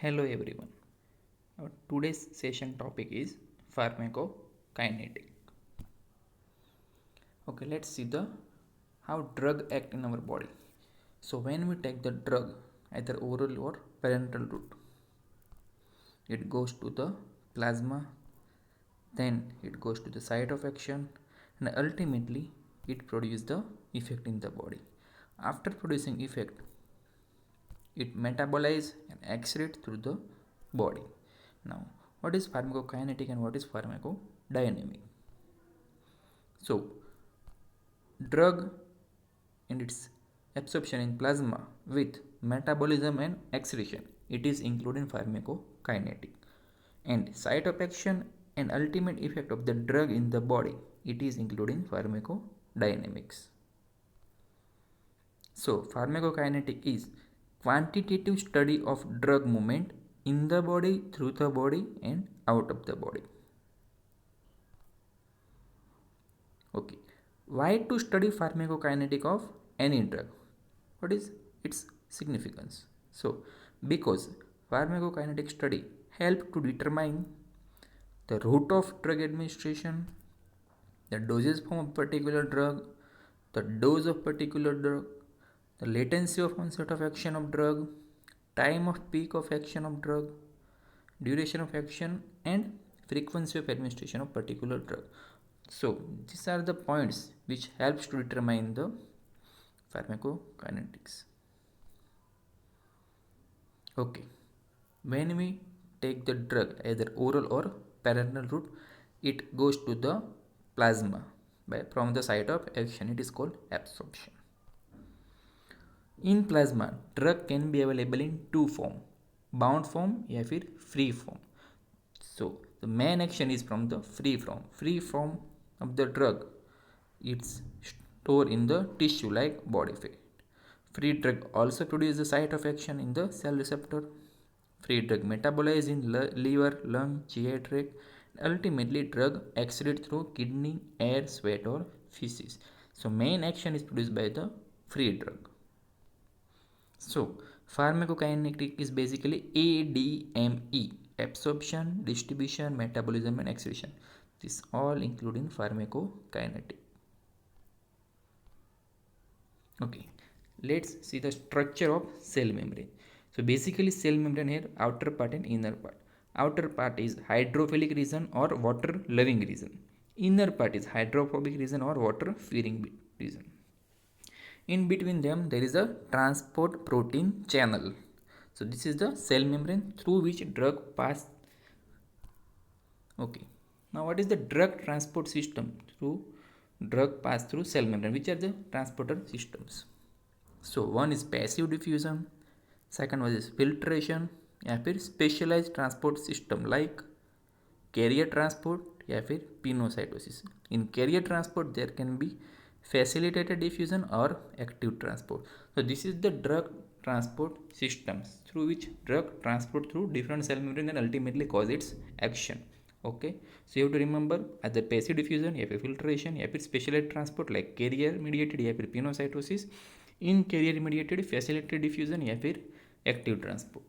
Hello everyone. Our today's session topic is pharmacokinetic. Okay, let's see the how drug act in our body. So when we take the drug, either oral or parenteral route, it goes to the plasma, then it goes to the site of action, and ultimately it produces the effect in the body. After producing effect, it metabolizes and excretes through the body. Now, what is pharmacokinetic and what is pharmacodynamic? So, drug and its absorption in plasma with metabolism and excretion, it is included in pharmacokinetic. And site of action and ultimate effect of the drug in the body, it is included in pharmacodynamics. So, pharmacokinetic is quantitative study of drug movement in the body, through the body, and out of the body. Okay, why to study pharmacokinetic of any drug? What is its significance? So, because pharmacokinetic study help to determine the route of drug administration, the dosage form of particular drug, the dose of particular drug, the latency of onset of action of drug, time of peak of action of drug, duration of action, and frequency of administration of particular drug. So these are the points which helps to determine the pharmacokinetics. Okay, when we take the drug either oral or parenteral route, it goes to the plasma from the site of action. It is called absorption. In plasma, drug can be available in two form, bound form या फिर free form. So the main action is from the free form. Free form of the drug, it's stored in the tissue like body fat. Free drug also produces the site of action in the cell receptor. Free drug metabolized in liver, lung, GI tract. Ultimately, drug excreted through kidney, air, sweat, or feces. So main action is produced by the free drug. So, pharmacokinetic is basically ADME, absorption, distribution, metabolism, and excretion. This all include in pharmacokinetic. Okay, let's see the structure of cell membrane. So basically cell membrane here outer part and inner part. Outer part is hydrophilic region or water loving region. Inner part is hydrophobic region or water fearing region. In between them there is a transport protein channel. So this is the cell membrane through which drug pass. Okay. Now what is the drug transport system through drug pass through cell membrane? Which are the transporter systems? So one is passive diffusion, second one is filtration या फिर specialized transport system like carrier transport या फिर pinocytosis. In carrier transport there can be facilitated diffusion or active transport. So this is the drug transport systems through which drug transport through different cell membrane and ultimately cause its action. Okay, so you have to remember either passive diffusion या फिर filtration या फिर specialized transport like carrier mediated या फिर pinocytosis. In carrier mediated facilitated diffusion या फिर active transport.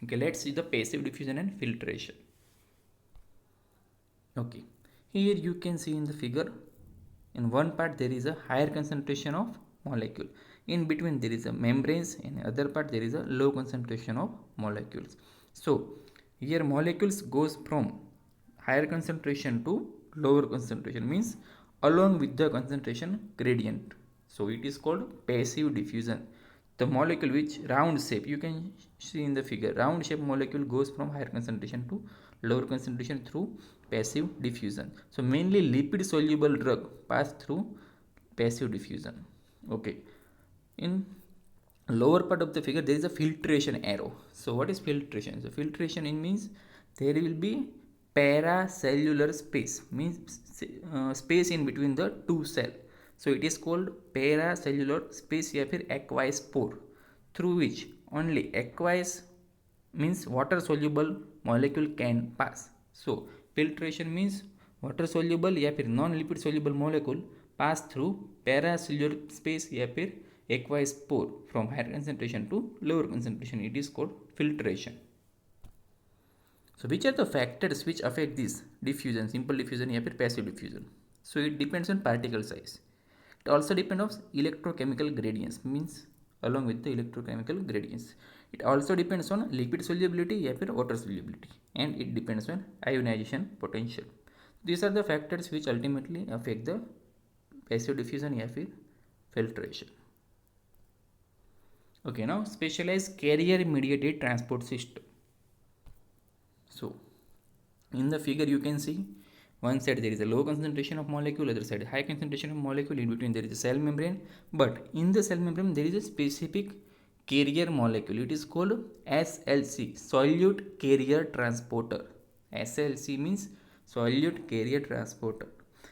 Okay, let's see the passive diffusion and filtration. Okay, here you can see in the figure, in one part there is a higher concentration of molecule, in between there is a membranes, in other part there is a low concentration of molecules. So here molecules goes from higher concentration to lower concentration, means along with the concentration gradient. So it is called passive diffusion. The molecule which round shape, you can see in the figure, round shape molecule goes from higher concentration to lower concentration through passive diffusion. So mainly lipid soluble drug pass through passive diffusion. Okay, in lower part of the figure there is a filtration arrow. So what is filtration? So filtration in means there will be paracellular space, means space in between the two cell. So it is called paracellular space या फिर aqueous pore, through which only aqueous means water soluble molecule can pass. So filtration means water soluble या फिर non lipid soluble molecule pass through paracellular space या फिर aqueous pore from higher concentration to lower concentration. It is called filtration. So which are the factors which affect this diffusion, simple diffusion या फिर passive diffusion? So it depends on particle size. It also depends on electrochemical gradients, means along with the electrochemical gradients. It also depends on lipid solubility या फिर water solubility, and it depends on ionization potential. These are the factors which ultimately affect the passive diffusion या फिर filtration. Okay, now specialized carrier mediated transport system. So in the figure you can see one side there is a low concentration of molecule, other side high concentration of molecule, in between there is a cell membrane, but in the cell membrane there is a specific carrier molecule. It is called SLC, solute carrier transporter. SLC means solute carrier transporter.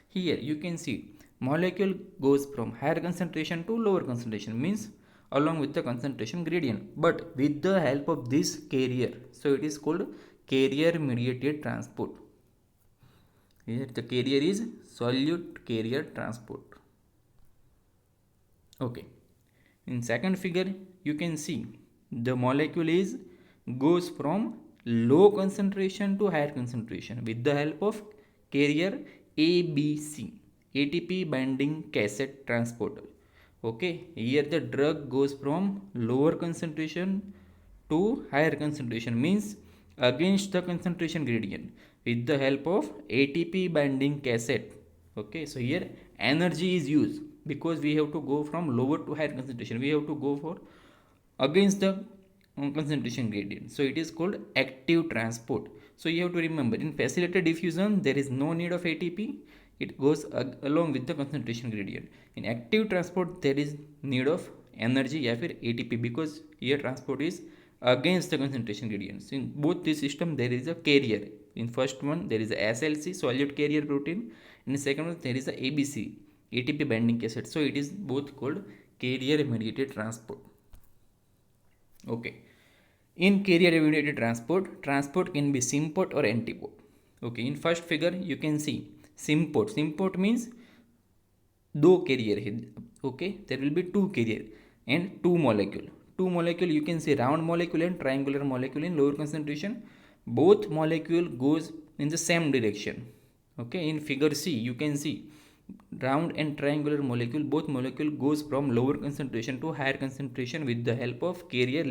Here you can see molecule goes from higher concentration to lower concentration, means along with the concentration gradient, but with the help of this carrier. So it is called carrier mediated transport. Here the carrier is solute carrier transport. Okay, in second figure you can see the molecule is goes from low concentration to higher concentration with the help of carrier ABC, ATP binding cassette transporter. Okay, here the drug goes from lower concentration to higher concentration, means against the concentration gradient with the help of ATP binding cassette. Okay, so here energy is used because we have to go from lower to higher concentration. We have to go for against the concentration gradient. So it is called active transport. So you have to remember, in facilitated diffusion there is no need of ATP. It goes along with the concentration gradient. In active transport there is need of energy या फिर ATP, because here transport is against the concentration gradients. In both this system there is a carrier. In first one there is a SLC, solute carrier protein. In the second one there is a ABC, ATP binding cassette. So it is both called carrier mediated transport. Okay, in carrier mediated transport, transport can be symport or antiport. Okay, in first figure you can see symport. Symport means दो carrier है. Okay, there will be two carrier and two molecule. You can see round molecule and triangular molecule in lower concentration. Both molecule goes in the same direction. Okay, in figure C you can see round and triangular molecule, both molecule goes from lower concentration to higher concentration with the help of carrier.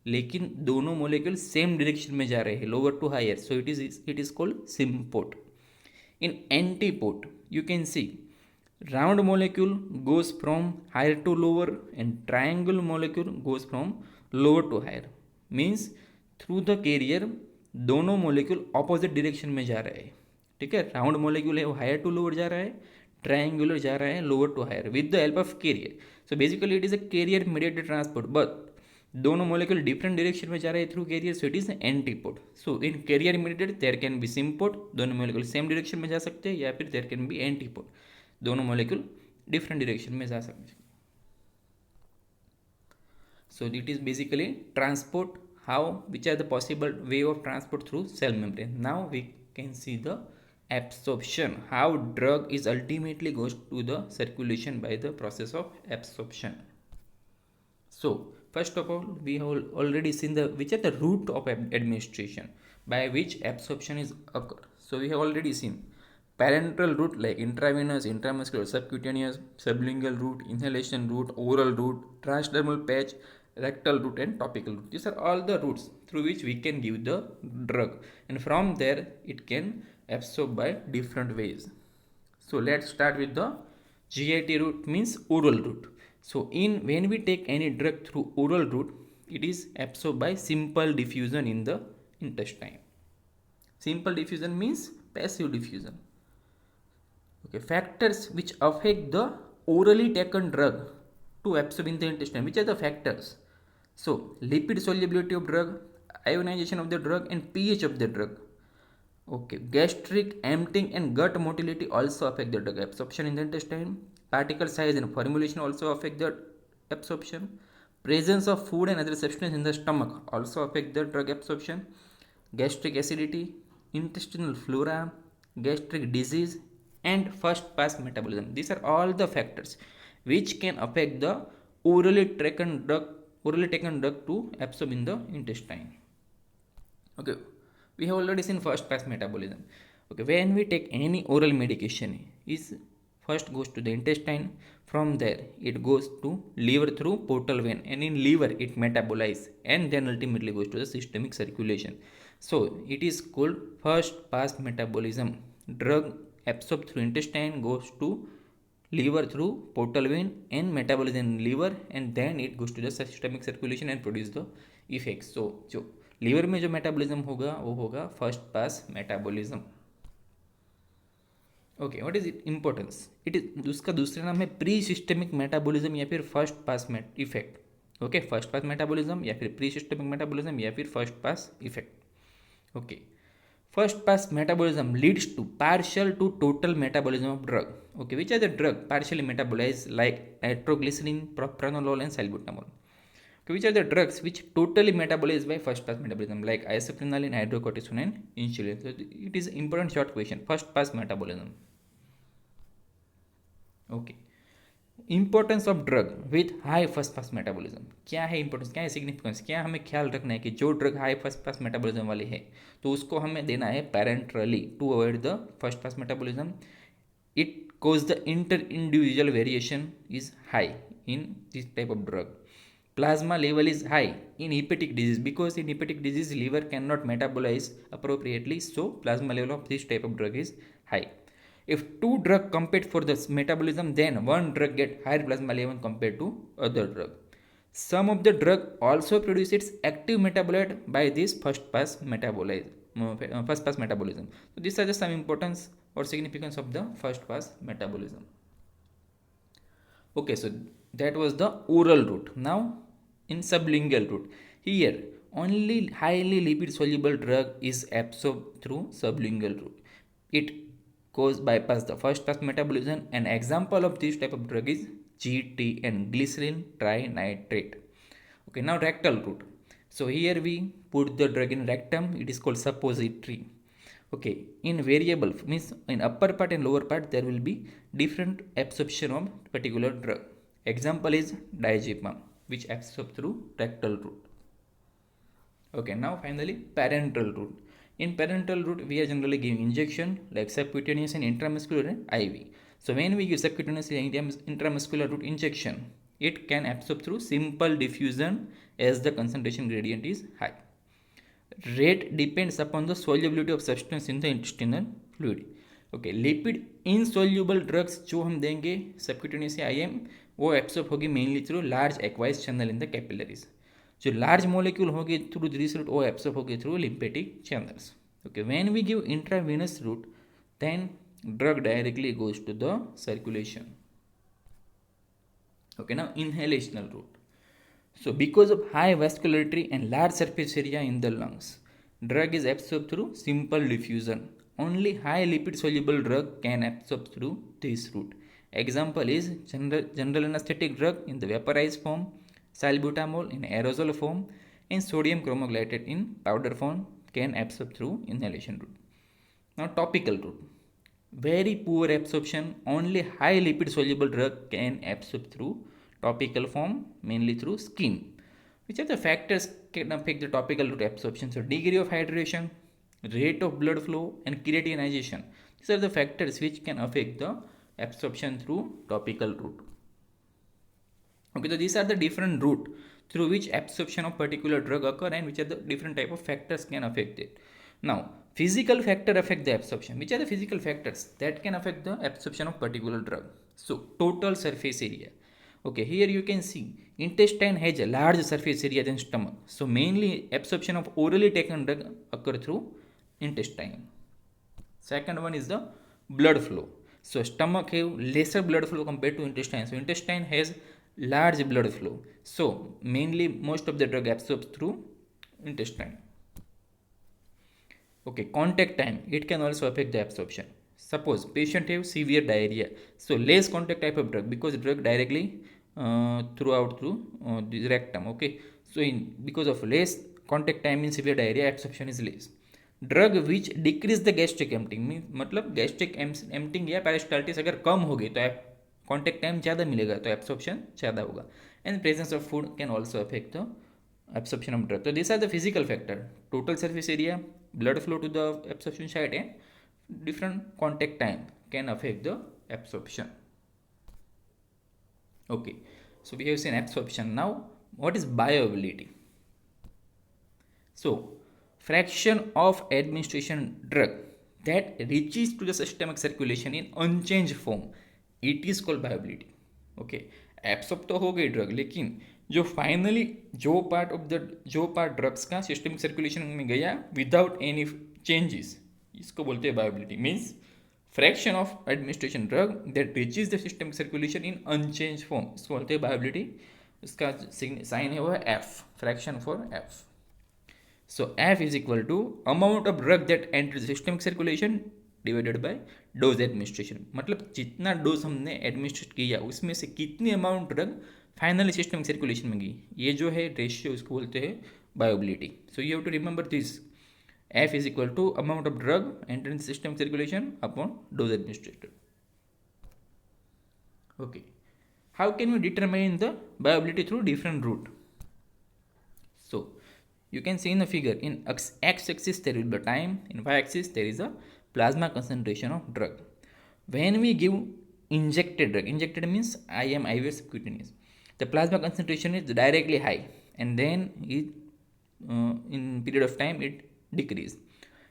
लेकिन दोनों molecule same direction में जा रहे हैं, lower to higher. So it is called symport. In antiport you can see round molecule goes from higher to lower and triangle molecule goes from lower to higher, means through the carrier दोनों molecule opposite direction में जा रहे हैं. ठीक है, round molecule है वो higher to lower जा रहा है, ट्रायंगुलर जा रहा है lower to higher with the help of carrier. So basically it is a carrier mediated transport, but दोनों मोलेक्यूल डिफरेंट डायरेक्शन में जा रहे हैं through carrier. So it is antiport. So in carrier mediated there can be symport, दोनों molecule same direction में जा सकते हैं, या फिर देयर कैन बी एंटीपोर्ट, दोनों मोलेक्यूल डिफरेंट डायरेक्शन में जा सकते हैं. So it is basically transport, how, which are the possible way of transport through cell membrane. Now we can see the absorption, how drug is ultimately goes to the circulation by the process of absorption. So first of all we have already seen the which are the route of administration by which absorption is occur. So we have already seen parenteral route like intravenous, intramuscular, subcutaneous, sublingual route, inhalation route, oral route, transdermal patch, rectal route and topical route. These are all the routes through which we can give the drug, and from there it can absorb by different ways. So let's start with the GIT route, means oral route. So in when we take any drug through oral route, it is absorbed by simple diffusion in the intestine. Simple diffusion means passive diffusion. Okay, factors which affect the orally taken drug to absorb in the intestine. Which are the factors? So lipid solubility of drug, ionization of the drug, and pH of the drug. Okay, gastric emptying and gut motility also affect the drug absorption in the intestine. Particle size and formulation also affect the absorption. Presence of food and other substance in the stomach also affect the drug absorption. Gastric acidity, intestinal flora, gastric disease, and first pass metabolism. These are all the factors which can affect the orally taken drug to absorb in the intestine. Okay, we have already seen first pass metabolism. Okay, when we take any oral medication, is first goes to the intestine. From there it goes to liver through portal vein, and in liver it metabolizes and then ultimately goes to the systemic circulation. So it is called first pass metabolism. Drug absorbed through intestine goes to liver through portal vein and metabolism in liver, and then it goes to the systemic circulation and produce the effects. So जो लीवर में जो metabolism होगा वो होगा first pass metabolism. Okay, what is it importance? It is, उसका दूसरा नाम है प्री सिस्टमिक मेटाबॉलिज्म या फिर first pass effect. Okay, first pass metabolism या फिर प्री सिस्टमिक मेटाबॉलिज्म या फिर first pass effect. Okay, first pass metabolism leads to partial to total metabolism of drug. Okay, which are the drug partially metabolized like nitroglycerin, propranolol and salbutamol. Okay, which are the drugs which totally metabolized by first pass metabolism like isoprenaline, hydrocortisone and insulin. So it is important short question, first pass metabolism. Okay, importance of drug with high first pass metabolism. क्या है importance, क्या है significance, क्या हमें ख्याल रखना है कि जो drug high first pass metabolism वाली है तो उसको हमें देना है parenterally to avoid the first pass metabolism. It cause the inter individual variation is high in this type of drug. Plasma level is high in hepatic disease because in hepatic disease liver cannot metabolize appropriately, so plasma level of this type of drug is high. If two drugs compete for the metabolism, then one drug get higher plasma level compared to other drug. Some of the drug also produce its active metabolite by this first pass metabolism. So these are just some importance or significance of the first pass metabolism. Okay, so that was the oral route. Now in sublingual route, here only highly lipid soluble drug is absorbed through sublingual route. It goes bypass the first pass metabolism. An example of this type of drug is GTN, glycerin trinitrate. Okay, now rectal route. So here we put the drug in rectum. It is called suppository. Okay, in variable means in upper part and lower part there will be different absorption of particular drug. Example is diazepam, which absorbs through rectal route. Okay, now finally parenteral route. In parenteral route, we are generally giving injection like subcutaneous and intramuscular and IV. So when we give subcutaneous and intramuscular route injection, it can absorb through simple diffusion as the concentration gradient is high. Rate depends upon the solubility of substance in the intestinal fluid. Okay, lipid insoluble drugs जो हम देंगे subcutaneous या IM वो absorb होगी mainly through large aqueous channel in the capillaries. जो large molecule होगी through this route वो absorb होगी through lymphatic channels. Okay, when we give intravenous route then drug directly goes to the circulation. Okay, now inhalational route. So because of high vascularity and large surface area in the lungs, drug is absorbed through simple diffusion. Only high lipid soluble drug can absorb through this route. Example is general anesthetic drug in the vaporized form, salbutamol in aerosol form, and sodium chromoglycate in powder form can absorb through inhalation route. Now topical route. Very poor absorption, only high lipid soluble drug can absorb through topical form, mainly through skin. Which are the factors can affect the topical route absorption? So degree of hydration, rate of blood flow and keratinization. These are the factors which can affect the absorption through topical route. Okay, so these are the different route through which absorption of particular drug occur and which are the different type of factors can affect it. Now, physical factor affect the absorption. Which are the physical factors that can affect the absorption of particular drug? So, total surface area. Okay, here you can see intestine has a large surface area than stomach. So, mainly absorption of orally taken drug occur through intestine. Second one is the blood flow. So, stomach have lesser blood flow compared to intestine. So, intestine has large blood flow. So, mainly most of the drug absorbs through intestine. Okay, contact time. It can also affect the absorption. Suppose patient have severe diarrhea. So, less contact type of drug because drug directly through the rectum. Okay, so because of less contact time in severe diarrhea, absorption is less. Drug which decrease the gastric emptying मतलब gastric emptying या पेरिस्टाल्टिस अगर कम होगी तो contact time ज़्यादा मिलेगा तो absorption ज़्यादा होगा. and presence of food can also affect the absorption of drug. So these are the physical factor: total surface area, blood flow to the absorption site, and different contact time can affect the absorption. Okay, so we have seen absorption. Now what is bioavailability? So fraction of administration drug that reaches to the systemic circulation in unchanged form, it is called bioavailability. ओके, absorb तो हो गई drug, लेकिन जो finally जो part drugs का systemic circulation में गया विदाउट एनी चेंजेस, इसको बोलते हैं bioavailability. Means fraction of administration drug that reaches the systemic circulation in unchange form, इसको बोलते हैं बायोबिलिटी. इसका साइन है वो है F, fraction for F. So F is equal to amount of drug that enters systemic circulation divided by dose administration. मतलब जितना dose हमने एडमिनिस्ट्रेट किया उसमें से कितनी amount drug finally systemic circulation में गई, ये जो है रेशियो, इसको बोलते हैं bioavailability. So you have to remember this. F is equal to amount of drug entering systemic circulation upon dose administered. Okay. How can we determine the bioavailability through different route? So you can see in the figure, in x-axis there will be time, in y-axis there is a plasma concentration of drug. When we give injected drug, injected means IM, IV, subcutaneous, the plasma concentration is directly high, and then in period of time it decrease.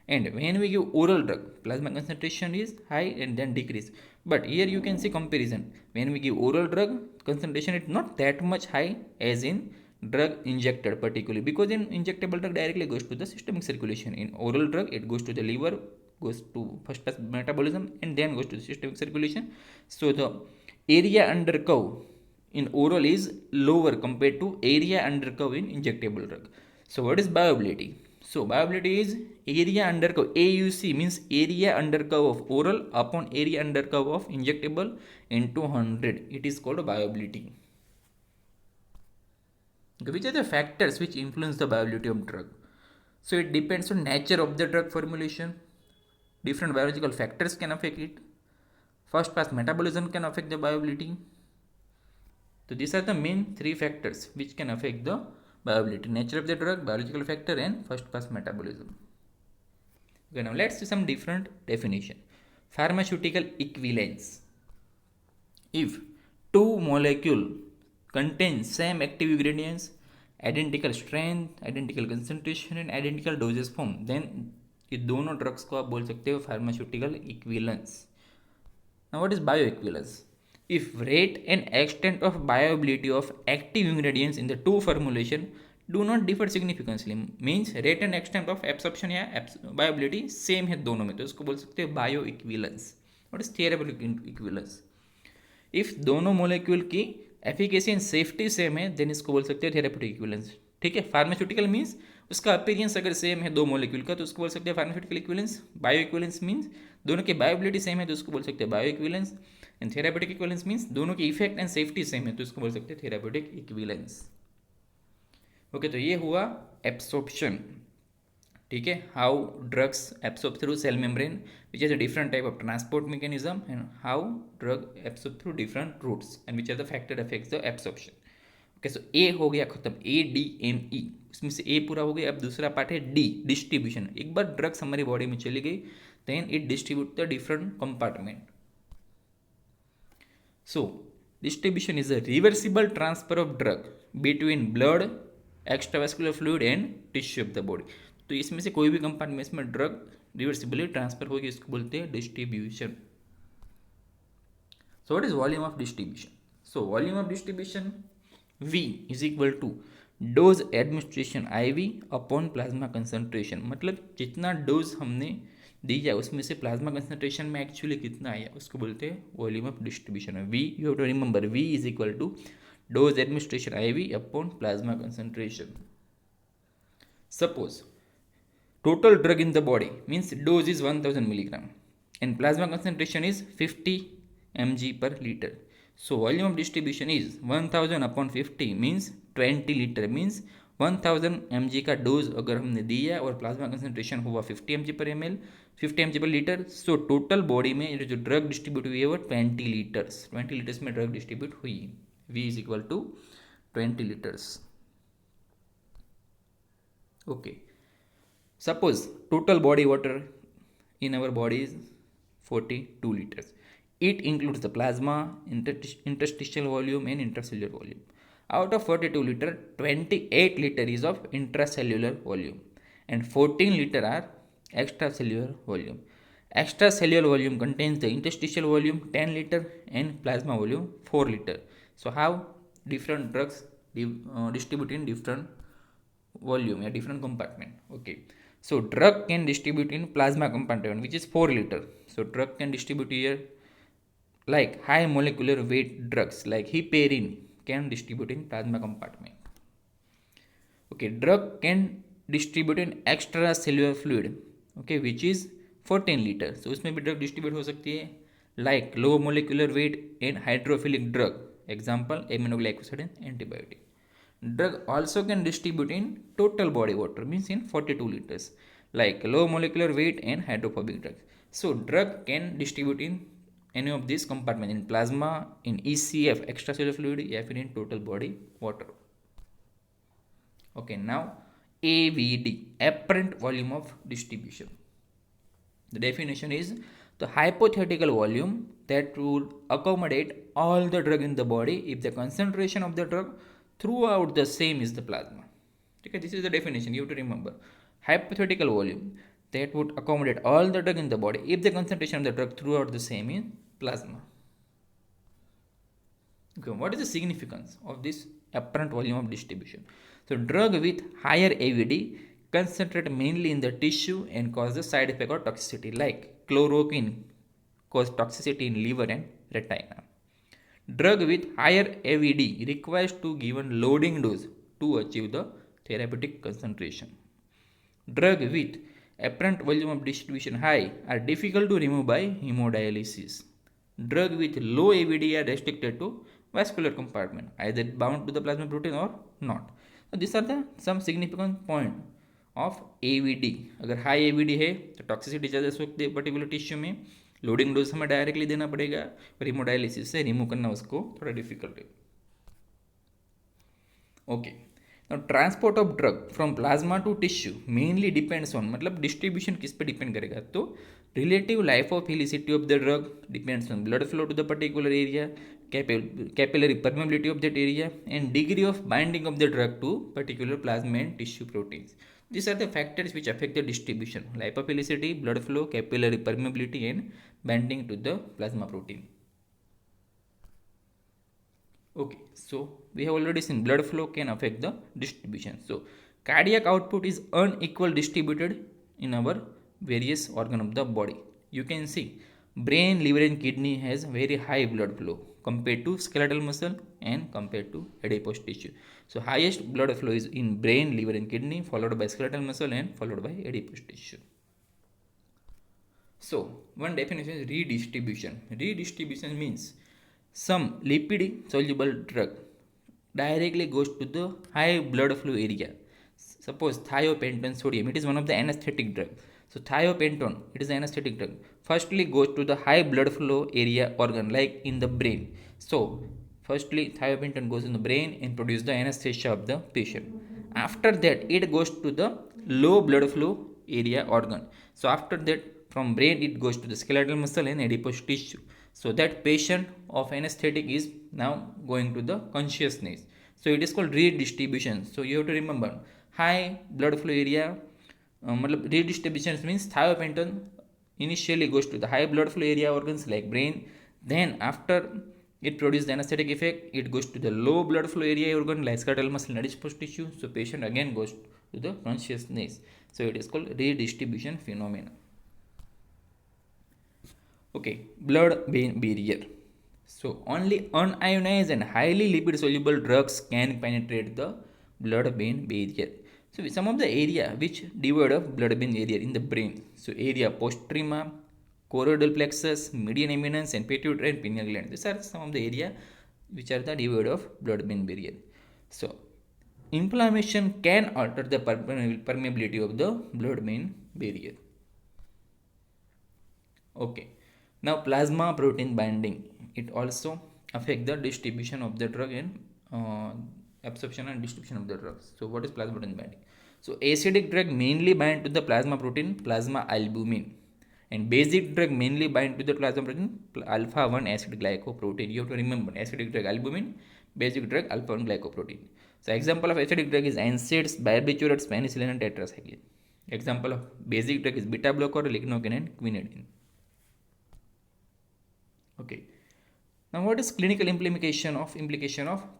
And when we give oral drug, plasma concentration is high and then decrease. But here you can see comparison. When we give oral drug, concentration is not that much high as in drug injected, particularly because in injectable drug directly goes to the systemic circulation. In oral drug it goes to the liver, goes to first pass metabolism, and then goes to the systemic circulation. So the area under curve in oral is lower compared to area under curve in injectable drug. So what is bioavailability? So bioavailability is area under curve. AUC means area under curve of oral upon area under curve of injectable into 100. It is called bioavailability. Which are the factors which influence the bioavailability of drug? So it depends on nature of the drug formulation. Different biological factors can affect it. First pass metabolism can affect the bioavailability. So these are the main three factors which can affect the bioavailability: nature of the drug, biological factor, and first pass metabolism. Okay, now let's see some different definition. Pharmaceutical equivalence. If two molecules contain same active ingredients, identical strength, identical concentration and identical doses form, then ये दोनों drugs को आप बोल सकते हो pharmaceutical equivalence. Now what is bio equivalence? If rate and extent of बायोबिलिटी of active ingredients in the two formulation do not differ significantly, means rate and extent of absorption या बायोबिलिटी same है दोनों में, तो इसको बोल सकते हो bio equivalence. What is therapeutic equivalence? If दोनों मोलिक्यूल की एफिकेसी एंड सेफ्टी सेम है देन इसको बोल सकते हैं थेरेप्यूटिक इक्विवेलेंस. ठीक है, फार्मास्यूटिकल मीन्स उसका अपीयरेंस अगर सेम है दो मोलिक्यूल का तो उसको बोल सकते हैं pharmaceutical equivalence. Bio equivalence means दोनों की बायोबिलिटी सेम है तो उसको बोल सकते हैं bio equivalence. And therapeutic equivalence means दोनों की इफेक्ट एंड सेफ्टी सेम है तो इसको बोल सकते हैं थेरेप्यूटिक इक्विवेलेंस. ओके, तो ये हुआ एब्सॉर्प्शन. ठीक है, how drugs absorb through cell membrane which is a different type of transport mechanism, and how drug absorb through different routes and which are the factor affects the absorption. Okay, so ए हो गया खत्म, ADME, उसमें से ए पूरा हो गया. अब दूसरा पार्ट है डी, डिस्ट्रीब्यूशन. एक बार ड्रग्स हमारी बॉडी में चली गई then it distribute the different compartment. So distribution is a reversible transfer of drug between blood, extravascular fluid and tissue of the body. तो इसमें से कोई भी कंपार्टमेंट में ड्रग रिवर्सिबली ट्रांसफर होगी, इसको बोलते हैं distribution. So what is volume of distribution? So volume of distribution V is equal to dose administration IV upon plasma concentration. मतलब जितना डोज हमने दिया उसमें से प्लाज्मा कंसनट्रेशन में एक्चुअली कितना आया उसको बोलते हैं volume of distribution. V, you have to remember, V is equal to dose administration IV upon plasma concentration. Suppose total drug in the body means dose is 1000 milligram and plasma concentration is 50 mg per liter. So volume of distribution is 1000 upon 50 means 20 liter, means 1000 mg का dose अगर हमने दिया और plasma concentration हुआ 50 mg पर ml, 50 mg पर litre. So total body में जो ड्रग डिस्ट्रीब्यूट हुई है वो 20 लीटर्स में ड्रग डिस्ट्रीब्यूट हुई. V is equal to 20 liters. Okay. Suppose total body water in our body is 42 liters. It includes the plasma, interstitial volume and intracellular volume. Out of 42 liter, 28 liter is of intracellular volume and 14 liter are extracellular volume. Extracellular volume contains the interstitial volume 10 liter and plasma volume 4 liter. So how different drugs distribute in different volume, a different compartment. Okay, so drug can distribute in plasma compartment, which is 4 liter. So drug can distribute here, like high molecular weight drugs like heparin can distribute in plasma compartment. Okay, drug can distribute in extracellular fluid, okay, which is 14 liter. So उसमें भी drug distribute हो सकती है, like low molecular weight and hydrophilic drug, example aminoglycoside and antibiotic. Drug also can distribute in total body water, means in 42 liters, like low molecular weight and hydrophobic drugs. So drug can distribute in any of these compartments, in plasma, in ECF extracellular fluid, या फिर in total body water. Okay, now AVD, apparent volume of distribution. The definition is the hypothetical volume that would accommodate all the drug in the body if the concentration of the drug throughout the same is the plasma. Okay, this is the definition you have to remember. Hypothetical volume that would accommodate all the drug in the body if the concentration of the drug throughout the same is plasma. Okay, what is the significance of this apparent volume of distribution? So drug with higher AVD concentrate mainly in the tissue and cause the side effect or toxicity, like chloroquine cause toxicity in liver and retina. Drug with higher AVD requires to given loading dose to achieve the therapeutic concentration. Drug with apparent volume of distribution high are difficult to remove by hemodialysis. Drug with low AVD are restricted to vascular compartment, either bound to the plasma protein or not. So these are the some significant point of AVD. अगर high AVD है तो toxicity ज़्यादा हो सकती है particular tissue में, loading dose हमें directly देना पड़ेगा और हिमोडायलिसिस से रिमूव करना उसको थोड़ा डिफिकल्ट है. Okay, now transport of drug from plasma to tissue mainly depends on, मतलब डिस्ट्रीब्यूशन किस पे डिपेंड करेगा, तो relative lipophilicity of the drug depends on blood flow to the particular area, capillary permeability of that area and degree of binding of the drug to particular plasma and tissue proteins. These are the factors which affect the distribution: lipophilicity, blood flow, capillary permeability and binding to the plasma protein. Okay, so we have already seen blood flow can affect the distribution. So cardiac output is unequal distributed in our various organ of the body. You can see brain, liver and kidney has very high blood flow compared to skeletal muscle and compared to adipose tissue. So highest blood flow is in brain, liver and kidney, followed by skeletal muscle and followed by adipose tissue. So one definition is redistribution. Redistribution means some lipid soluble drug directly goes to the high blood flow area. Suppose thiopentone sodium, it is one of the anesthetic drug. So thiopentone, it is an anesthetic drug. Firstly goes to the high blood flow area organ like in the brain. So firstly thiopentone goes in the brain and produces the anesthesia of the patient. After that it goes to the low blood flow area organ. So after that from brain it goes to the skeletal muscle and adipose tissue. So that patient of anesthetic is now going to the consciousness. So it is called redistribution. So you have to remember high blood flow area, redistribution means thiopentone initially goes to the high blood flow area organs like brain, then after it produces the anesthetic effect, it goes to the low blood flow area organ like skeletal muscle and adipose tissue. So patient again goes to the consciousness. So it is called redistribution phenomena. Okay, blood-brain barrier. So only unionized and highly lipid soluble drugs can penetrate the blood-brain barrier. So some of the area which devoid of blood-brain barrier in the brain. So area postrema, choroidal plexus, median eminence and pituitary and pineal gland. These are some of the area which are the devoid of blood-brain barrier. So inflammation can alter the permeability of the blood-brain barrier. Okay. Now plasma protein binding, it also affect the distribution of the drug in absorption and distribution of the drugs. So what is plasma protein binding? So acidic drug mainly bind to the plasma protein plasma albumin, and basic drug mainly bind to the plasma protein alpha 1 acid glycoprotein. You have to remember acidic drug albumin, basic drug alpha 1 glycoprotein. So example of acidic drug is NSAIDs, barbiturates, penicillin and tetracycline. Example of basic drug is beta blocker, lignocaine and quinidine. Okay. Now what is clinical implication of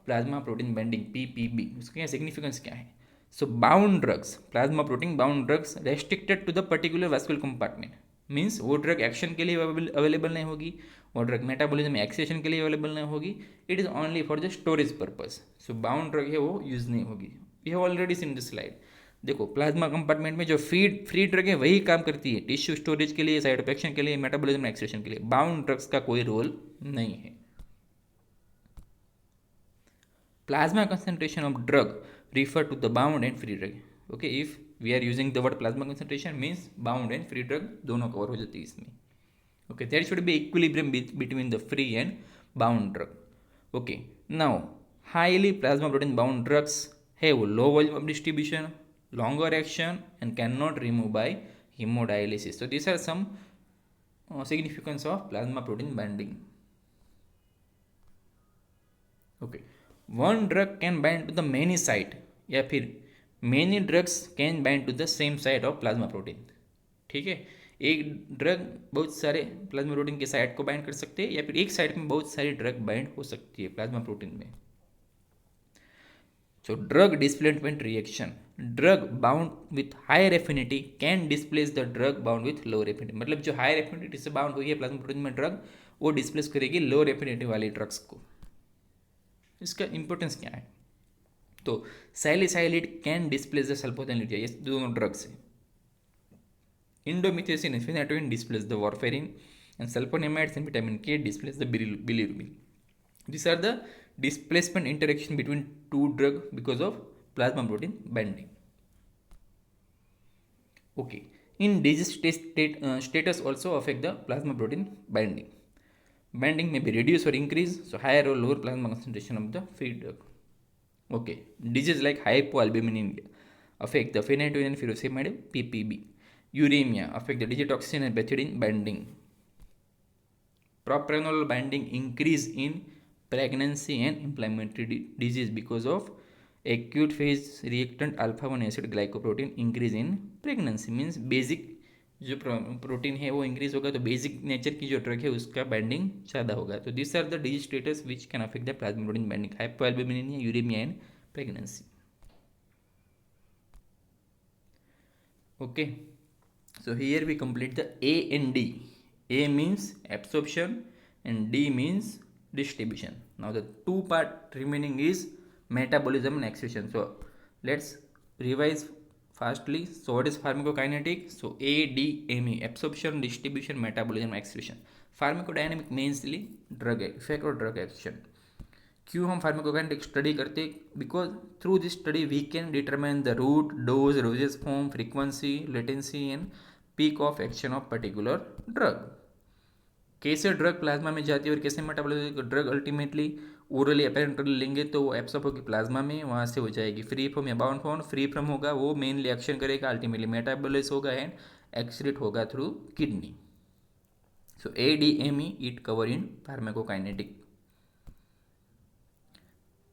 plasma protein binding PPB? उसका significance क्या है? So bound drugs, plasma protein bound drugs restricted to the particular vascular compartment. Means वो drug action के लिए available नहीं होगी, वो drug metabolism accession के लिए अवेलेबल नहीं होगी. It is only for the storage purpose. So bound drug है वो यूज़ नहीं होगी. We have already seen this slide. देखो प्लाज्मा कंपार्टमेंट में जो फ्री ड्रग है वही काम करती है टिश्यू स्टोरेज के लिए, साइड ऑफ एक्शन के लिए, मेटाबॉलिज्म एक्सेशन के लिए. बाउंड ड्रग्स का कोई रोल नहीं है. Plasma concentration of drug refer to the bound and free drug. Okay, if we are using the word plasma concentration means bound and free drug दोनों cover हो जाती है इसमें. Okay, there should be equilibrium between the free and bound drug. Okay, now highly plasma protein bound drugs have low volume of distribution, longer action and cannot remove by hemodialysis. So these are some significance of plasma protein binding. Okay, one drug can bind to the many site या फिर many drugs can bind to the same site of plasma protein. ठीक है, एक drug बहुत सारे plasma protein के site को bind कर सकते हैं या फिर एक साइट में बहुत सारी ड्रग बाइंड हो सकती है प्लाज्मा प्रोटीन में. So drug displacement reaction, drug bound with higher affinity can displace the drug bound with lower affinity. मतलब जो हायर एफिनिटी से बाउंड हुई है प्लाज्मा प्रोटीन में ड्रग वो डिस्प्लेस करेगी लोअर एफिनिटी वाली ड्रग्स को. इसका इंपॉर्टेंस क्या है? तो salicylate can displace the sulfathalidine, ये दोनों ड्रग्स हैं. Indomethacin and phenytoin displace the warfarin and sulphonamides and vitamin K displace the bilirubin. These are the displacement interaction between two drugs because of plasma protein binding. Okay, in disease status also affect the plasma protein binding. Binding may be reduced or increased, so higher or lower plasma concentration of the free drug. Okay, disease like hypoalbuminemia affect the phenytoin and furosemide PPB. Uremia affect the digitoxin and bethidine binding. Propranolol binding increase in pregnancy and inflammatory disease because of acute phase reactant alpha 1 acid glycoprotein increase in pregnancy. Means basic जो protein है वो increase होगा तो basic nature की जो drug है उसका binding ज़्यादा होगा. तो this are the disease status which can affect the plasma protein binding, hypoalbuminaemia, uraemia and pregnancy. Okay, so here we complete the A and D. A means absorption and D means distribution. Now the two part remaining is metabolism and excretion. So let's revise fastly. So what is pharmacokinetic? So ADME, absorption, distribution, metabolism, excretion. Pharmacodynamic mainly drug effect और drug action. क्यों हम pharmacokinetic study करते? Because through this study we can determine the route, dose, dosage form, frequency, latency and peak of action of particular drug. कैसे drug plasma में जाती है और कैसे metabolism drug ultimately orally apparently लेंगे तो वो एब्सॉर्ब होगी प्लाज्मा में, वहाँ से हो जाएगी फ्री फ्रॉम या बाउंड फॉर्म. फ्री फ्रॉम होगा वो मेनली एक्शन करेगा, अल्टीमेटली मेटाबॉलाइज होगा एंड एक्सक्रीट होगा through kidney. So ADME it cover in pharmacokinetic.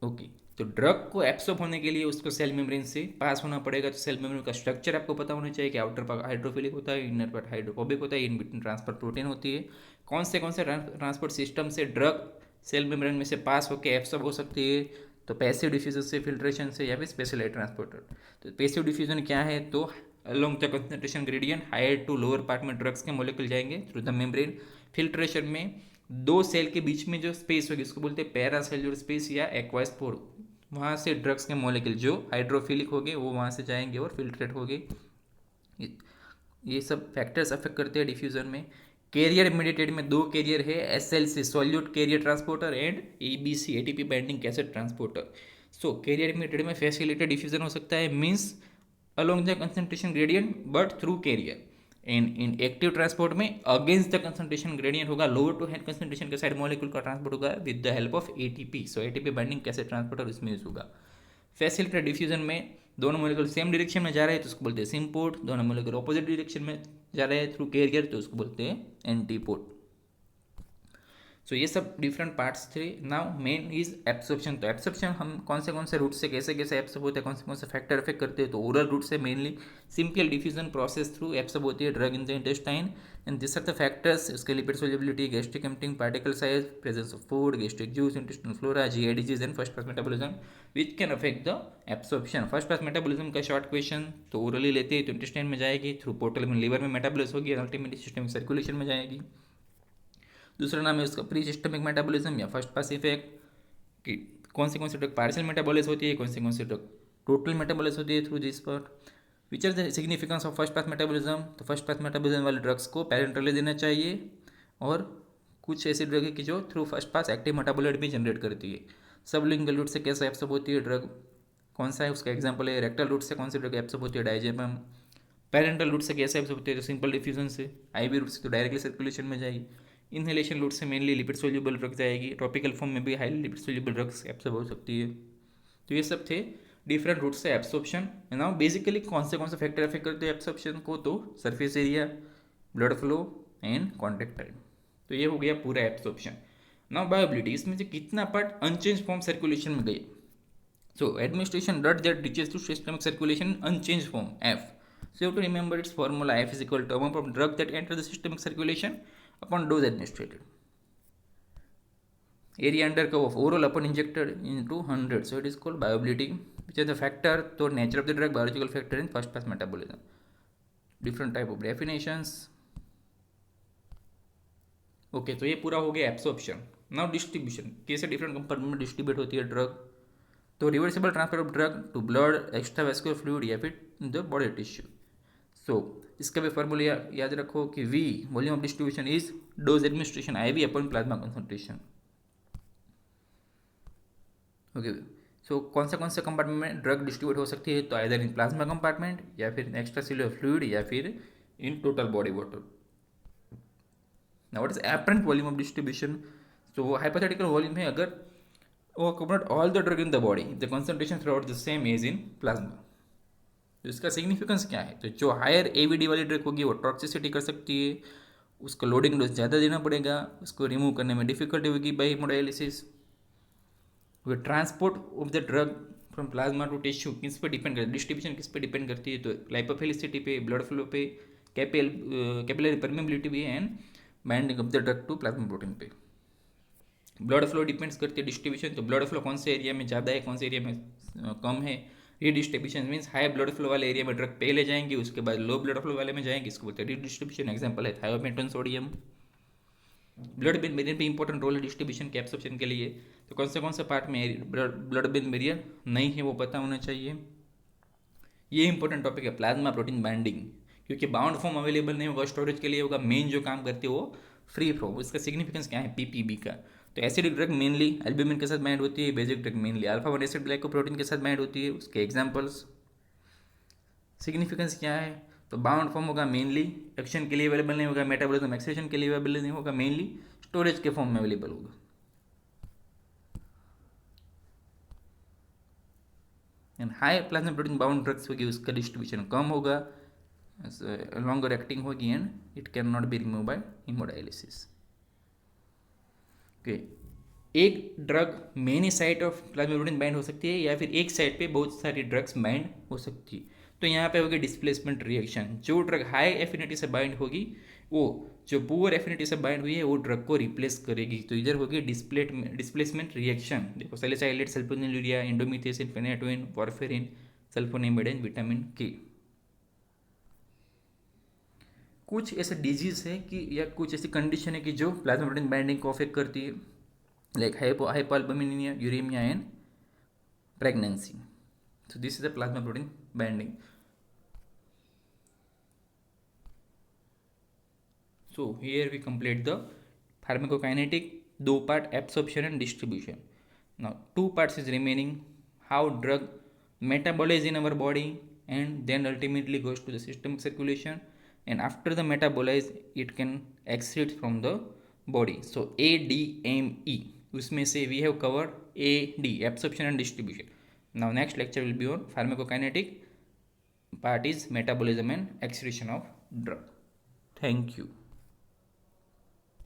Okay, तो ड्रग को एब्सॉर्ब होने के लिए उसको सेल मेम्ब्रेन से पास होना पड़ेगा. तो सेल मेम्ब्रेन का स्ट्रक्चर आपको पता होना चाहिए कि आउटर पार्ट हाइड्रोफिलिक होता है, इनर पार्ट हाइड्रोफोबिक होता है, इन बिटवीन ट्रांसपोर्ट प्रोटीन होती है. कौन से ट्रांसपोर्ट सिस्टम से ड्रग सेल मेम्ब्रेन में से पास होकर एब्सॉर्ब हो सकती है? तो पैसिव डिफ्यूजन से, फिल्ट्रेशन से या फिर स्पेशल एयर ट्रांसपोर्टर. तो पैसिव डिफ्यूजन क्या है? तो along the concentration gradient higher to lower part में ड्रग्स के मॉलिक्यूल जाएंगे थ्रू द मेम्ब्रेन. फिल्ट्रेशन में दो सेल के बीच में जो स्पेस होगी उसको बोलते हैं पैरासेल्युलर स्पेस या एक्वायस पोर. वहाँ से ड्रग्स के मॉलिक्यूल जो हाइड्रोफिलिक होंगे वो वहाँ से जाएंगे और फिल्ट्रेट होंगे. ये सब फैक्टर्स अफेक्ट करते हैं डिफ्यूजन में. कैरियर मेडिटेड में दो कैरियर है, SLC solute carrier transporter and ABC ATP binding cassette transporter. So carrier mediated में फैसिलिटेड डिफ्यूजन हो सकता है means along the concentration gradient but through carrier. And in active transport में against the concentration gradient होगा, lower to high concentration के side molecule का transport होगा with the help of ATP. So ATP binding cassette transporter इसमें use होगा. Facilitated diffusion में दोनों molecule same direction में जा रहे हैं तो उसको बोलते हैं सिम्पोर्ट, दोनों मोलिक्यूल ऑपोजिट डायरेक्शन में जा रहे हैं थ्रू कैरियर तो उसको बोलते हैं एंटीपोर्ट। सो ये सब डिफरेंट पार्ट्स थे। Now main is absorption. तो एब्सॉर्प्शन हम कौन से रूट से कैसे कैसे एब्सॉर्ब होते हैं, कौन से फैक्टर इफेक्ट करते हैं, तो ओरल रूट से mainly simple diffusion process through absorb होती है drug in the intestine and this are the factors, उसके lipid solubility, gastric emptying, particle size, presence of food, gastric juice, intestinal flora, GI disease and first pass metabolism which can affect the absorption. First pass metabolism का short question, तो orally लेते हैं तो intestine में जाएगी, through portal में liver में metabolism होगी, अल्टीमेटली सिस्टमिक सर्कुलेशन में जाएगी। दूसरा नाम है उसका प्री सिस्टमिक मेटाबॉलिज्म या फर्स्ट पास इफेक्ट, कि कौन से ड्रग पार्शियल मेटाबॉलिज होती है, कौन से ड्रग टोटल मेटाबॉलिज होती है through this part. Which are the significance of first pass metabolism, तो फर्स्ट पास मेटाबॉलिज्म वाले ड्रग्स को पैरेंटरली देना चाहिए, और कुछ ऐसी ड्रग है कि जो थ्रू फर्स्ट पास एक्टिव मेटाबॉलाइट भी जनरेट करती है। सबलिंगुअल रूट से कैसे एब्सॉर्ब होती है ड्रग, कौन सा है उसका एग्जाम्पल है, रेक्टल रूट से कौन सी ड्रग एब्सॉर्ब होती है, डाइजेपम। पेरेंटल रूट से कैसे एब्सॉर्ब होती है, तो सिंपल डिफ्यूजन से। आईवी रूट से तो डायरेक्टली सर्कुलेशन में जाएगी। इनहेलेशन रूट से मेनली लिपिड सोल्यूबल ड्रग्स आएगी, टॉपिकल फॉर्म में भी highly lipid soluble drugs absorb हो सकती है। तो ये सब थे डिफरेंट रूट से एब्सॉर्प्शन। नाउ बेसिकली कौन से फैक्टर अफेक्ट करते हैं एब्सॉर्प्शन को, तो surface area, blood flow and contact time. तो ये हो गया पूरा एब्सॉर्प्शन। नाउ बायोबिलिटी, इसमें से कितना पार्ट अनचेंज फॉर्म सर्कुलेशन में गए। So administration drug that reaches to systemic circulation unchange form F. So you have to remember its formula. F is equal to amount of drug that enter the systemic circulation upon dose administered. Area under curve of oral upon injected into 100. So it is called bioavailability, which is the factor, so nature of the drug, biological factor in first pass metabolism. Different type of definitions. Okay तो ये पूरा हो गया absorption. Now distribution, कैसे different compartment में distribute होती है drug. तो reversible transfer of drug to blood, extravascular fluid या फिर in the body tissue. So इसका भी फॉर्मूला याद रखो कि V volume of distribution is dose administration IV upon plasma concentration. Okay so कौन से कंपार्टमेंट में ड्रग डिस्ट्रीब्यूट हो सकती है, तो आइदर इन प्लाज्मा कंपार्टमेंट या फिर एक्स्ट्रा सेलुलर फ्लूइड या फिर in total body water. Now what is apparent volume of distribution, तो वो हाइपोथेटिकल वॉल्यूम है अगर वो accommodate all the drug in the body, the concentration throughout the same as in plasma. तो इसका significance क्या है, तो जो हायर AVD वाली ड्रग होगी वो टॉक्सिसिटी कर सकती है, उसको लोडिंग डोज ज़्यादा देना पड़ेगा, उसको रिमूव करने में डिफिकल्टी होगी by haemodialysis. Transport of the drug from plasma to tissue किस पे डिपेंड करती है, डिस्ट्रीब्यूशन किस पे डिपेंड करती है, तो लाइपोफिलिसिटी पे, ब्लड फ्लो पे, कैपिलरी परमेबिलिटी भी है and binding of the drug to plasma protein पे। ब्लड फ्लो डिपेंड्स करती है डिस्ट्रीब्यूशन, तो ब्लड फ्लो कौन से एरिया में ज़्यादा है, कौन से एरिया में कम है। Redistribution means high blood flow वाले एरिया में ड्रग पहले जाएंगे, उसके बाद लो ब्लड फ्लो वाले में जाएंगे, इसको बोलते हैं रीडिस्ट्रीब्यूशन। एग्जांपल है thiopentone sodium. Blood brain barrier भी इंपॉर्टेंट रोल है डिस्ट्रीब्यूशन के एब्सॉर्प्शन के लिए, तो कौन से पार्ट में ब्लड ब्रेन बैरियर नहीं है वो पता होना चाहिए। ये इंपॉर्टेंट टॉपिक है प्लाज्मा प्रोटीन बाइंडिंग, क्योंकि बाउंड फॉर्म अवेलेबल नहीं होगा, स्टोरेज के लिए होगा, मेन जो काम करती है वो फ्री फ्लो। इसका सिग्निफिकेंस क्या है PPB का, तो एसिडिक ड्रग मेनली एल्ब्यूमिन के साथ बाइंड होती है, basic drug mainly alpha 1 acid glycoprotein के साथ बाइंड होती है। उसके एग्जांपल्स, सिग्निफिकेंस क्या है, तो बाउंड फॉर्म होगा मेनली, एक्शन के लिए अवेलेबल नहीं होगा, मेटाबॉलिज्म एक्सेशन के लिए अवेलेबल नहीं होगा, मेनली स्टोरेज के फॉर्म में अवेलेबल होगा। And high plasma protein bound drugs होगी उसका डिस्ट्रीब्यूशन कम होगा, लॉन्गर एक्टिंग होगी and it can not be remove by haemodialysis. Okay एक drug many site of plasma protein bind हो सकती है या फिर एक साइट पे बहुत सारी ड्रग्स बाइंड हो सकती है, तो यहाँ पे होगी डिस्प्लेसमेंट रिएक्शन। जो ड्रग हाई एफिनिटी से बाइंड होगी वो जो पुअर एफिनिटी से बाइंड हुई है वो ड्रग को रिप्लेस करेगी, तो इधर होगी डिस्प्लेसमेंट रिएक्शन। देखो सैलिसाइलेट, सल्फोनिलुरिया, इंडोमिथेसिन, फेनेटोइन, वारफेरिन, सल्फोनिमिडाइन, विटामिन के। कुछ ऐसे डिजीज है कि या कुछ ऐसी कंडीशन है कि जो प्लाज्मा प्रोटीन बाइंडिंग को अफेक्ट करती है, like hypoalbuminaemia, uraemia and pregnancy. So this is the plasma protein binding. So here we complete the pharmacokinetic, 2 part absorption and distribution. Now 2 parts is remaining, how drug metabolizes in our body and then ultimately goes to the systemic circulation, and after the metabolize it can exit from the body. So ADME उसमें से we have covered AD absorption and distribution. Now next lecture will be on pharmacokinetic, part is metabolism and excretion of drug. Thank you.